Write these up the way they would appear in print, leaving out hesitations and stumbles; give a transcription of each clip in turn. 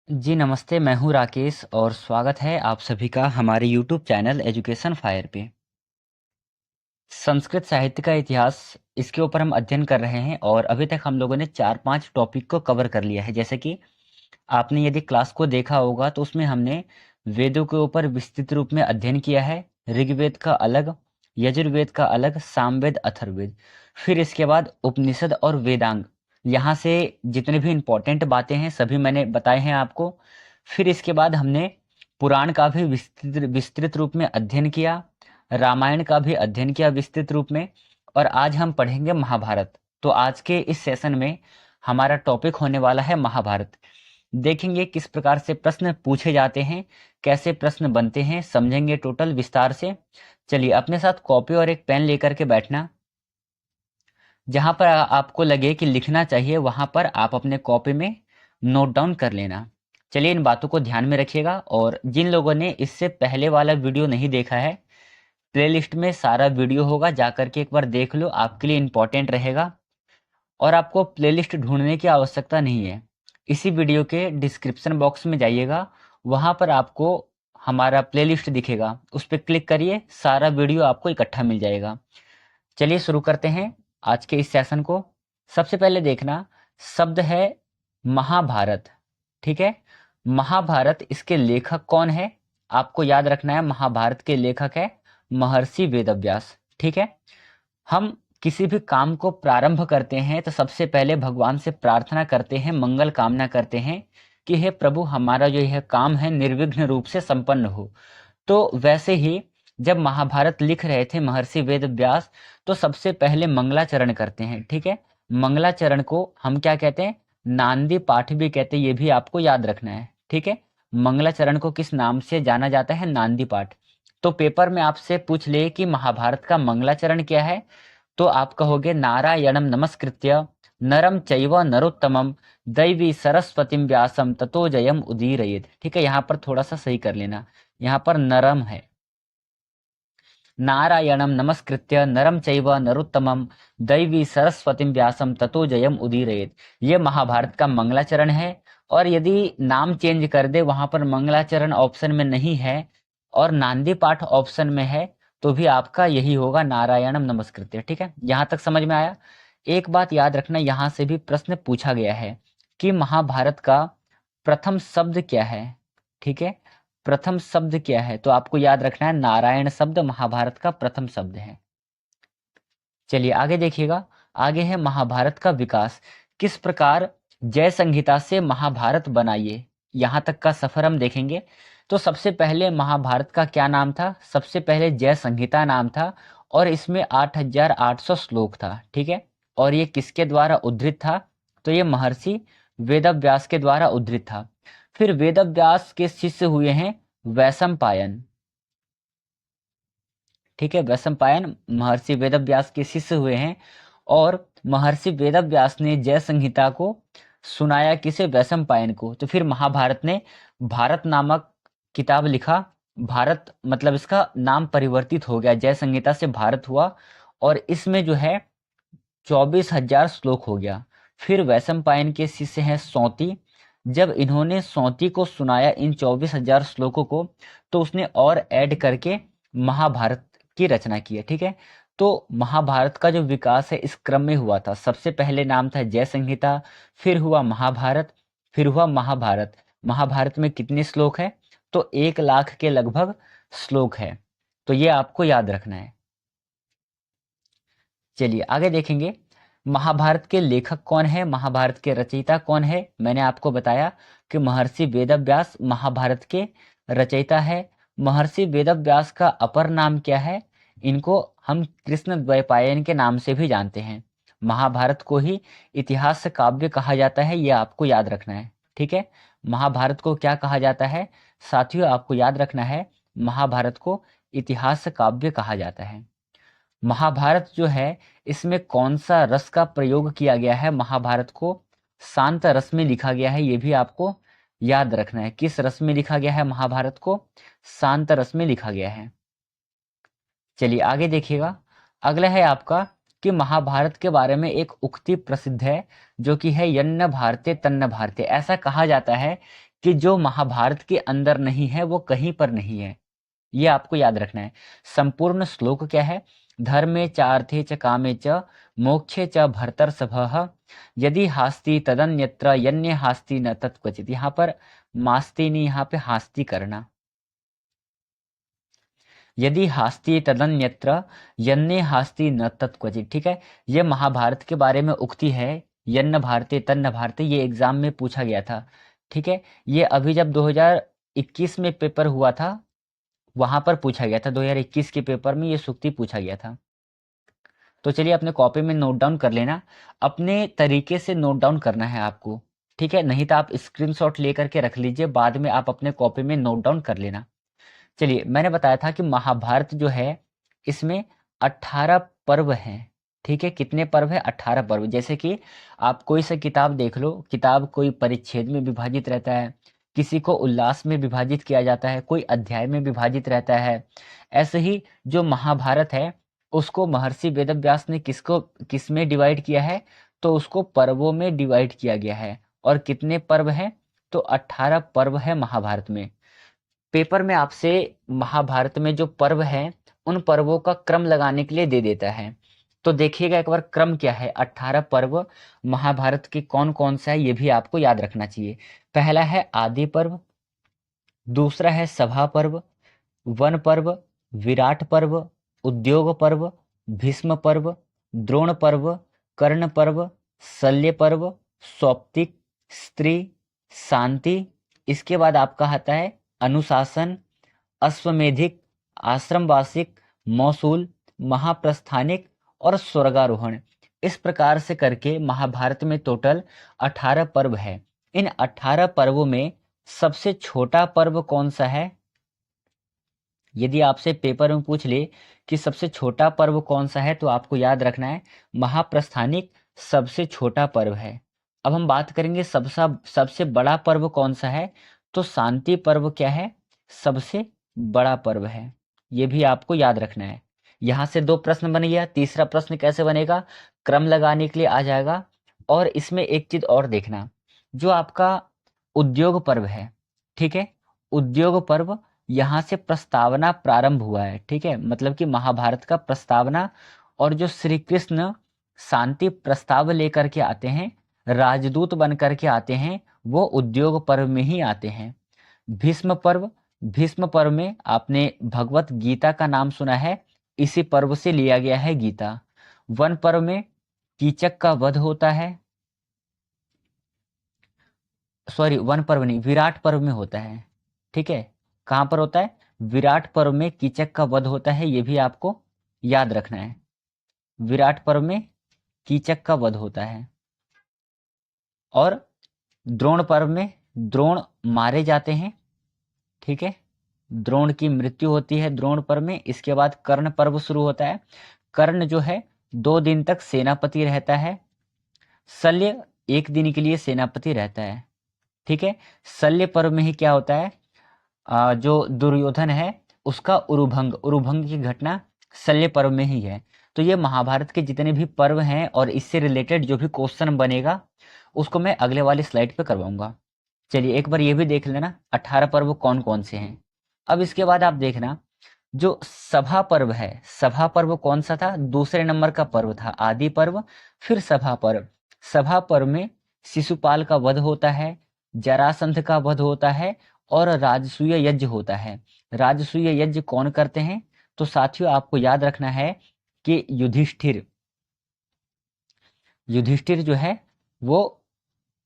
जी नमस्ते, मैं हूँ राकेश और स्वागत है आप सभी का हमारे यूट्यूब चैनल एजुकेशन फायर पे। संस्कृत साहित्य का इतिहास, इसके ऊपर हम अध्ययन कर रहे हैं और अभी तक हम लोगों ने 4-5 टॉपिक को कवर कर लिया है। जैसे कि आपने यदि क्लास को देखा होगा तो उसमें हमने वेदों के ऊपर विस्तृत रूप में अध्ययन किया है। ऋग्वेद का अलग, यजुर्वेद का अलग, सामवेद, अथर्ववेद। फिर इसके बाद उपनिषद और वेदांग, यहाँ से जितने भी इम्पोर्टेंट बातें हैं सभी मैंने बताए हैं आपको। फिर इसके बाद हमने पुराण का भी विस्तृत विस्तृत रूप में अध्ययन किया, रामायण का भी अध्ययन किया विस्तृत रूप में, और आज हम पढ़ेंगे महाभारत। तो आज के इस सेशन में हमारा टॉपिक होने वाला है महाभारत। देखेंगे किस प्रकार से प्रश्न पूछे जाते हैं, कैसे प्रश्न बनते हैं, समझेंगे टोटल विस्तार से। चलिए अपने साथ कॉपी और एक पेन लेकर के बैठना। जहां पर आपको लगे कि लिखना चाहिए वहां पर आप अपने कॉपी में नोट डाउन कर लेना। चलिए इन बातों को ध्यान में रखिएगा। और जिन लोगों ने इससे पहले वाला वीडियो नहीं देखा है, प्लेलिस्ट में सारा वीडियो होगा, जाकर के एक बार देख लो, आपके लिए इम्पोर्टेंट रहेगा। और आपको प्लेलिस्ट ढूंढने की आवश्यकता नहीं है। इसी वीडियो के डिस्क्रिप्शन बॉक्स में जाइएगा, वहां पर आपको हमारा प्लेलिस्ट दिखेगा, उस पर क्लिक करिए, सारा वीडियो आपको इकट्ठा मिल जाएगा। चलिए शुरू करते हैं आज के इस सेशन को। सबसे पहले देखना, शब्द है महाभारत। ठीक है, महाभारत, इसके लेखक कौन है आपको याद रखना है। महाभारत के लेखक है महर्षि वेदव्यास। ठीक है, हम किसी भी काम को प्रारंभ करते हैं तो सबसे पहले भगवान से प्रार्थना करते हैं, मंगल कामना करते हैं कि हे प्रभु, हमारा जो यह काम है निर्विघ्न रूप से संपन्न हो। तो वैसे ही जब महाभारत लिख रहे थे महर्षि वेद व्यास, तो सबसे पहले मंगलाचरण करते हैं। ठीक है, मंगलाचरण को हम क्या कहते हैं, नांदी पाठ भी कहते हैं, ये भी आपको याद रखना है। ठीक है, मंगलाचरण को किस नाम से जाना जाता है, नांदी पाठ। तो पेपर में आपसे पूछ ले कि महाभारत का मंगलाचरण क्या है, तो आप कहोगे नारायणम नमस्कृत्य नरम चैव नरोत्तमम दैवी सरस्वतीम व्यासम ततो जयम उदीरयेत। ठीक है, यहाँ पर थोड़ा सा सही कर लेना, यहाँ पर नरम है। नारायणम नमस्कृत्य नरम चैव नरोत्तमम दैवी सरस्वतीम व्यासम ततो जयम उदीरयेत, ये महाभारत का मंगलाचरण है। और यदि नाम चेंज कर दे, वहां पर मंगलाचरण ऑप्शन में नहीं है और नांदी पाठ ऑप्शन में है, तो भी आपका यही होगा, नारायणम नमस्कृत्य। ठीक है, यहां तक समझ में आया। एक बात याद रखना, यहां से भी प्रश्न पूछा गया है कि महाभारत का प्रथम शब्द क्या है। ठीक है, प्रथम शब्द क्या है, तो आपको याद रखना है नारायण शब्द महाभारत का प्रथम शब्द है। चलिए आगे देखिएगा, आगे है महाभारत का विकास। किस प्रकार जय संहिता से महाभारत बनाइए, यहां तक का सफर हम देखेंगे। तो सबसे पहले महाभारत का क्या नाम था, सबसे पहले जय संहिता नाम था, और इसमें 8800 श्लोक था। ठीक है, और ये किसके द्वारा उद्धृत था, तो ये महर्षि वेदव्यास के द्वारा उद्धृत था। फिर वेदव्यास के शिष्य हुए हैं वैशंपायन। ठीक है, वैशंपायन महर्षि वेदव्यास के शिष्य हुए हैं, और महर्षि वेदव्यास ने जय संहिता को सुनाया किसे, वैशंपायन को। तो फिर महाभारत ने भारत नामक किताब लिखा। भारत मतलब इसका नाम परिवर्तित हो गया, जय संहिता से भारत हुआ, और इसमें जो है 24,000 श्लोक हो गया। फिर वैशंपायन के शिष्य हैं सौती। जब इन्होंने सौती को सुनाया इन 24,000 श्लोकों को, तो उसने और ऐड करके महाभारत की रचना की है। ठीक है, तो महाभारत का जो विकास है इस क्रम में हुआ था। सबसे पहले नाम था जय संहिता, फिर हुआ महाभारत, फिर हुआ महाभारत। महाभारत में कितने श्लोक है, तो 1 लाख के लगभग श्लोक है। तो ये आपको याद रखना है। चलिए आगे देखेंगे, महाभारत के लेखक कौन है, महाभारत के रचयिता कौन है। मैंने आपको बताया कि महर्षि वेदव्यास महाभारत के रचयिता है। महर्षि वेदव्यास का अपर नाम क्या है, इनको हम कृष्ण द्वैपायन के नाम से भी जानते हैं। महाभारत को ही इतिहास काव्य कहा जाता है, ये आपको याद रखना है। ठीक है, महाभारत को क्या कहा जाता है साथियों, आपको याद रखना है, महाभारत को इतिहास काव्य कहा जाता है। महाभारत जो है, इसमें कौन सा रस का प्रयोग किया गया है, महाभारत को शांत रस में लिखा गया है, ये भी आपको याद रखना है। किस रस में लिखा गया है महाभारत को, शांत रस में लिखा गया है। चलिए आगे देखिएगा, अगला है आपका कि महाभारत के बारे में एक उक्ति प्रसिद्ध है जो कि है यन्न भारते तन्न भारते। ऐसा कहा जाता है कि जो महाभारत के अंदर नहीं है वो कहीं पर नहीं है। ये आपको याद रखना है। संपूर्ण श्लोक क्या है? धर्मे चार्थे च कामे च मोक्षे च भर्तर्षभः यदि हास्ति तदन्यत्र यन्य हास्ति न तत्क्वचित। यहाँ पर मास्ति नहीं, यहाँ पे हास्ति करना। यदि हास्ति तदन्यत्र यन्ने हास्ति न तत्क्वचित। ठीक है, ये महाभारत के बारे में उक्ति है, यन्न भारते तन्न भारते। ये एग्जाम में पूछा गया था। ठीक है, ये अभी जब 2021 में पेपर हुआ था वहां पर पूछा गया था। 2021 के पेपर में ये सूक्ति पूछा गया था। तो चलिए अपने कॉपी में नोट डाउन कर लेना, अपने तरीके से नोट डाउन करना है आपको। ठीक है, नहीं तो आप स्क्रीनशॉट लेकर के रख लीजिए, बाद में आप अपने कॉपी में नोट डाउन कर लेना। चलिए, मैंने बताया था कि महाभारत जो है इसमें 18 पर्व हैं। ठीक है, कितने पर्व है? 18 पर्व। जैसे कि आप कोई सा किताब देख लो, किताब कोई परिच्छेद में विभाजित रहता है, किसी को उल्लास में विभाजित किया जाता है, कोई अध्याय में विभाजित रहता है। ऐसे ही जो महाभारत है उसको महर्षि वेदव्यास ने किस में डिवाइड किया है? तो उसको पर्वों में डिवाइड किया गया है। और कितने पर्व हैं? तो 18 पर्व है महाभारत में। पेपर में आपसे महाभारत में जो पर्व हैं उन पर्वों का क्रम लगाने के लिए दे देता है। तो देखिएगा एक बार क्रम क्या है। 18 पर्व महाभारत के कौन कौन सा है ये भी आपको याद रखना चाहिए। पहला है आदि पर्व, दूसरा है सभा पर्व, वन पर्व, विराट पर्व, उद्योग पर्व, भीष्म पर्व, द्रोण पर्व, कर्ण पर्व, शल्य पर्व, सौप्तिक, स्त्री, शांति। इसके बाद आपका आता है अनुशासन, अश्वमेधिक, आश्रमवासिक, मौसूल, महाप्रस्थानिक और स्वर्गारोहण। इस प्रकार से करके महाभारत में टोटल 18 पर्व है। इन 18 पर्वों में सबसे छोटा पर्व कौन सा है? यदि आपसे पेपर में पूछ ले कि सबसे छोटा पर्व कौन सा है तो आपको याद रखना है महाप्रस्थानिक सबसे छोटा पर्व है। अब हम बात करेंगे सबसे बड़ा पर्व कौन सा है? तो शांति पर्व क्या है? सबसे बड़ा पर्व है। ये भी आपको याद रखना है। यहां से 2 प्रश्न बन गया। तीसरा प्रश्न कैसे बनेगा? क्रम लगाने के लिए आ जाएगा। और इसमें एक चीज और देखना, जो आपका उद्योग पर्व है, ठीक है, उद्योग पर्व यहाँ से प्रस्तावना प्रारंभ हुआ है। ठीक है, मतलब कि महाभारत का प्रस्तावना। और जो श्री कृष्ण शांति प्रस्ताव लेकर के आते हैं, राजदूत बन करके आते हैं, वो उद्योग पर्व में ही आते हैं। भीष्म पर्व, भीष्म पर्व में आपने भगवत गीता का नाम सुना है, इसी पर्व से लिया गया है गीता। वन पर्व में कीचक का वध होता है, सॉरी वन पर्व नहीं, विराट पर्व में होता है। ठीक है, कहां पर होता है? विराट पर्व में कीचक का वध होता है, ये भी आपको याद रखना है। विराट पर्व में कीचक का वध होता है। और द्रोण पर्व में द्रोण मारे जाते हैं। ठीक है, द्रोण की मृत्यु होती है द्रोण पर्व में। इसके बाद कर्ण पर्व शुरू होता है। कर्ण जो है 2 दिन तक सेनापति रहता है। शल्य 1 दिन के लिए सेनापति रहता है। ठीक है, शल्य पर्व में ही क्या होता है? जो दुर्योधन है उसका उरुभंग की घटना शल्य पर्व में ही है। तो ये महाभारत के जितने भी पर्व हैं और इससे रिलेटेड जो भी क्वेश्चन बनेगा उसको मैं अगले वाली स्लाइड पे करवाऊंगा। चलिए एक बार ये भी देख लेना 18 पर्व कौन कौन से हैं। अब इसके बाद आप देखना जो सभा पर्व है, सभा पर्व कौन सा था? दूसरे नंबर का पर्व था आदि पर्व, फिर सभा पर्व। सभा पर्व में शिशुपाल का वध होता है, जरासंध का वध होता है और राजसूय यज्ञ होता है। राजसूय यज्ञ कौन करते हैं? तो साथियों आपको याद रखना है कि युधिष्ठिर, युधिष्ठिर जो है वो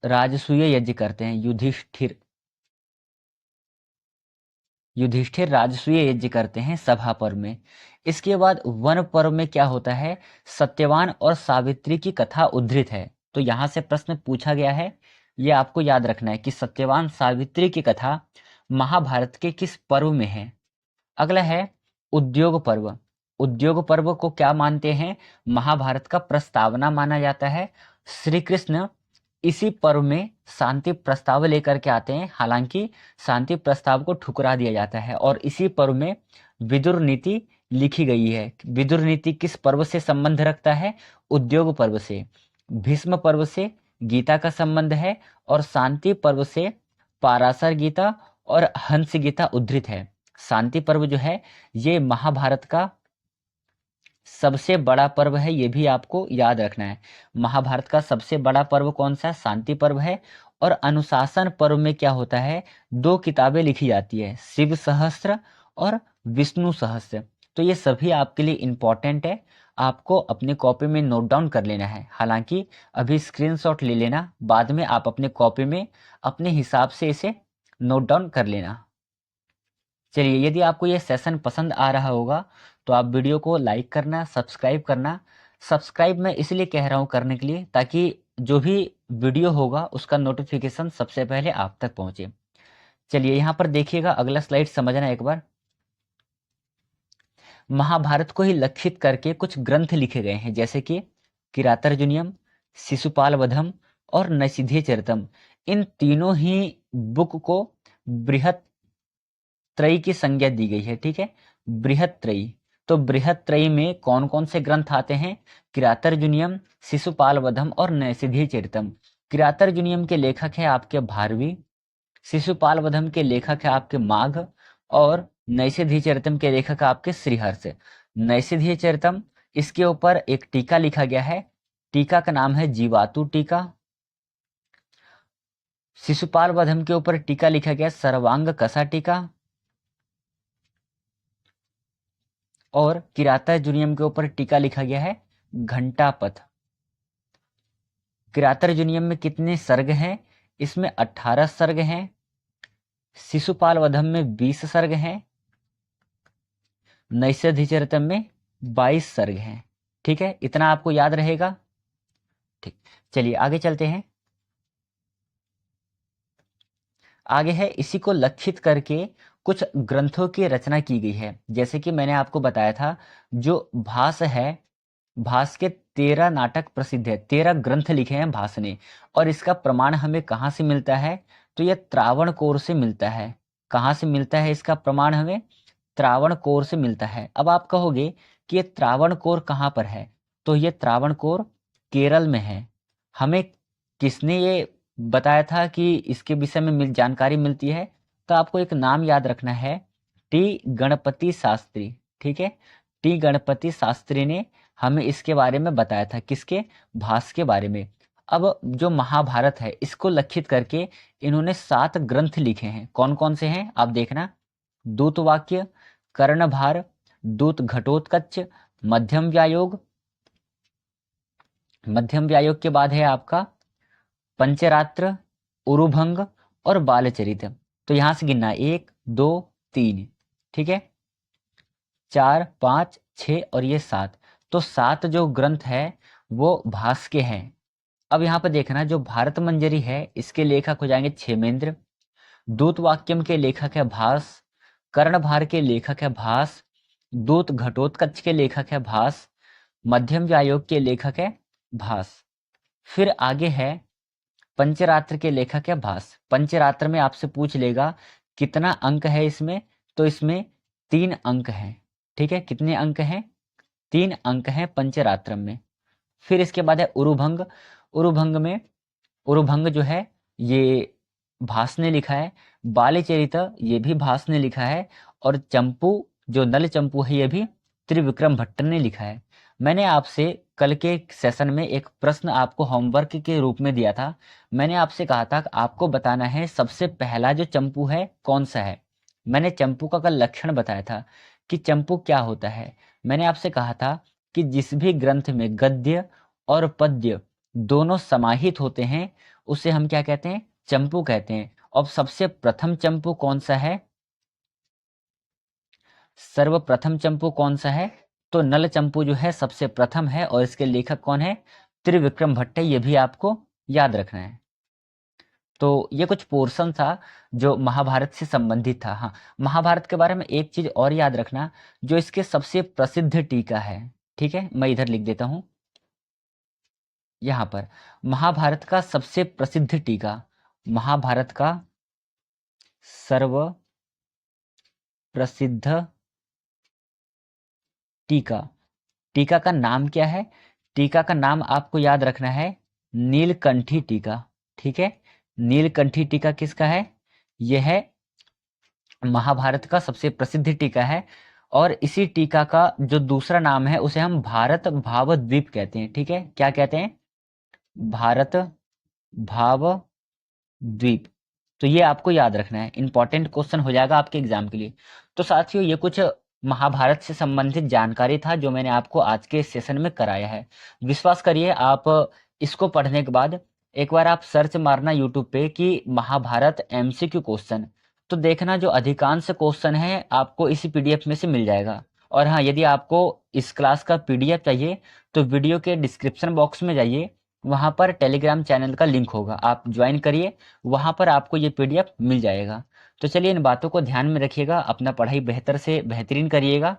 राजसूय यज्ञ करते हैं। युधिष्ठिर, युधिष्ठिर राजसूय यज्ञ करते हैं सभा पर्व में। इसके बाद वन पर्व में क्या होता है? सत्यवान और सावित्री की कथा उद्धृत है। तो यहां से प्रश्न पूछा गया है, ये आपको याद रखना है कि सत्यवान सावित्री की कथा महाभारत के किस पर्व में है। अगला है उद्योग पर्व। उद्योग पर्व को क्या मानते हैं? महाभारत का प्रस्तावना माना जाता है। श्री कृष्ण इसी पर्व में शांति प्रस्ताव लेकर के आते हैं, हालांकि शांति प्रस्ताव को ठुकरा दिया जाता है और इसी पर्व में विदुर नीति लिखी गई है। विदुर नीति किस पर्व से संबंध रखता है? उद्योग पर्व से। भीष्म पर्व से गीता का संबंध है, और शांति पर्व से पाराशर गीता और हंस गीता उद्धृत है। शांति पर्व जो है ये महाभारत का सबसे बड़ा पर्व है, ये भी आपको याद रखना है। महाभारत का सबसे बड़ा पर्व कौन सा है? शांति पर्व है। और अनुशासन पर्व में क्या होता है? दो किताबें लिखी जाती है, शिव सहस्त्र और विष्णु सहस्त्र। तो ये सभी आपके लिए इंपॉर्टेंट है, आपको अपनी कॉपी में नोट डाउन कर लेना है। हालांकि अभी स्क्रीनशॉट ले लेना, बाद में आप अपने कॉपी में अपने हिसाब से इसे नोट डाउन कर लेना। चलिए, यदि आपको ये सेशन पसंद आ रहा होगा तो आप वीडियो को लाइक करना, सब्सक्राइब करना। सब्सक्राइब मैं इसलिए कह रहा हूँ करने के लिए, ताकि जो भी वीडियो होगा उसका नोटिफिकेशन सबसे पहले आप तक पहुँचे। चलिए यहाँ पर देखिएगा, अगला स्लाइड समझना एक बार। महाभारत को ही लक्षित करके कुछ ग्रंथ लिखे गए हैं, जैसे कि किरातार्जुनीयम, शिशुपाल वधम और नैषधीय चरितम। इन तीनों ही बुक को बृहत त्रयी की संज्ञा दी गई है। ठीक है, बृहत त्रयी। तो बृहत त्रयी में कौन कौन से ग्रंथ आते हैं? किरातार्जुनीयम, शिशुपाल वधम और नैषधीय चरितम। किरातार्जुनीयम के लेखक है आपके भारवी, शिशुपाल वधम के लेखक है आपके माघ, और नैषधीय चरितम के लेखक आपके श्रीहर्ष। नैषधीय चरितम, इसके ऊपर एक टीका लिखा गया है, टीका का नाम है जीवातु टीका। शिशुपाल वधम के ऊपर टीका लिखा गया सर्वांग कसा टीका, और किरातार्जुनीयम के ऊपर टीका लिखा गया है घंटापथ। किरातार्जुनीयम में कितने सर्ग हैं? इसमें 18 सर्ग हैं। शिशुपाल वधम में 20 सर्ग हैं। नैषधीयचरितम में 22 सर्ग हैं। ठीक है, इतना आपको याद रहेगा। ठीक, चलिए आगे चलते हैं। आगे है, इसी को लक्षित करके कुछ ग्रंथों की रचना की गई है। जैसे कि मैंने आपको बताया था, जो भास है, भास के 13 नाटक प्रसिद्ध है, 13 ग्रंथ लिखे हैं भास ने। और इसका प्रमाण हमें कहाँ से मिलता है? तो यह त्रावणकोर से मिलता है। कहाँ से मिलता है इसका प्रमाण? हमें त्रावणकोर से मिलता है। अब आप कहोगे कि ये त्रावणकोर कहाँ पर है? तो ये त्रावणकोर केरल में है। हमें किसने ये बताया था कि इसके विषय में जानकारी मिलती है? तो आपको एक नाम याद रखना है, टी गणपति शास्त्री। ठीक है, टी गणपति शास्त्री ने हमें इसके बारे में बताया था। किसके? भास के बारे में। अब जो महाभारत है इसको लक्षित करके इन्होंने 7 ग्रंथ लिखे हैं। कौन कौन से हैं आप देखना? दूतवाक्य, कर्णभार, दूत घटोत्कच, मध्यम व्यायोग। मध्यम व्यायोग के बाद है आपका पंचरात्र, उरुभंग और बालचरित। तो यहां से गिनना 1 2 3। ठीक है, 4 5 6 और ये 7। तो 7 जो ग्रंथ है वो भास के हैं। अब यहाँ पर देखना, जो भारत मंजरी है इसके लेखक हो जाएंगे क्षेमेंद्र, दूत वाक्यम के लेखक है भास, कर्णभार के लेखक है भास, दूत घटोत्कच के लेखक है भास, मध्यम व्यायोग के लेखक है भास। फिर आगे है पंचरात्र के लेखक है भास। पंचरात्र में आपसे पूछ लेगा कितना अंक है इसमें? तो इसमें 3 अंक हैं। ठीक है, कितने अंक हैं? 3 अंक हैं पंचरात्र में। फिर इसके बाद है उरुभंग। उरुभंग में, उरुभंग जो है ये भास ने लिखा है। बालीचरित ये भी भास ने लिखा है। और चंपू, जो नल चंपू है, ये भी त्रिविक्रम भट्ट ने लिखा है। मैंने आपसे कल के सेशन में एक प्रश्न आपको होमवर्क के रूप में दिया था। मैंने आपसे कहा था कि आपको बताना है सबसे पहला जो चंपू है कौन सा है। मैंने चंपू का कल लक्षण बताया था कि चंपू क्या होता है। मैंने आपसे कहा था कि जिस भी ग्रंथ में गद्य और पद्य दोनों समाहित होते हैं उसे हम क्या कहते हैं? चंपू कहते हैं। अब सबसे प्रथम चंपू कौन सा है? सर्वप्रथम चंपू कौन सा है? तो नल चंपू जो है सबसे प्रथम है, और इसके लेखक कौन है? त्रिविक्रम भट्ट है। ये भी आपको याद रखना है। तो ये कुछ पोर्शन था जो महाभारत से संबंधित था। हाँ, महाभारत के बारे में एक चीज और याद रखना, जो इसके सबसे प्रसिद्ध टीका है। ठीक है, मैं इधर लिख देता हूं, यहां पर महाभारत का सबसे प्रसिद्ध टीका, महाभारत का सर्व प्रसिद्ध टीका। टीका का नाम क्या है? टीका का नाम आपको याद रखना है नीलकंठी टीका। ठीक है, नीलकंठी टीका किसका है? यह है महाभारत का सबसे प्रसिद्ध टीका है। और इसी टीका का जो दूसरा नाम है उसे हम भारत भाव द्वीप कहते हैं। ठीक है, क्या कहते हैं? भारत भाव द्वीप। तो ये आपको याद रखना है, इंपॉर्टेंट क्वेश्चन हो जाएगा आपके एग्जाम के लिए। तो साथियों, ये कुछ महाभारत से संबंधित जानकारी था जो मैंने आपको आज के सेशन में कराया है। विश्वास करिए, आप इसको पढ़ने के बाद एक बार आप सर्च मारना यूट्यूब पे कि महाभारत एमसीक्यू क्वेश्चन, तो देखना जो अधिकांश क्वेश्चन है आपको इसी पीडीएफ में से मिल जाएगा। और हाँ, यदि आपको इस क्लास का पीडीएफ चाहिए तो वीडियो के डिस्क्रिप्शन बॉक्स में जाइए, वहाँ पर टेलीग्राम चैनल का लिंक होगा, आप ज्वाइन करिए, वहाँ पर आपको ये पीडीएफ मिल जाएगा। तो चलिए, इन बातों को ध्यान में रखिएगा, अपना पढ़ाई बेहतर से बेहतरीन करिएगा।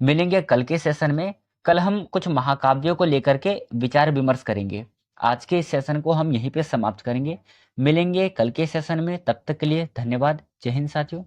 मिलेंगे कल के सेशन में। कल हम कुछ महाकाव्यों को लेकर के विचार विमर्श करेंगे। आज के इस सेशन को हम यहीं पे समाप्त करेंगे। मिलेंगे कल के सेशन में, तब तक के लिए धन्यवाद। जय हिंद साथियों।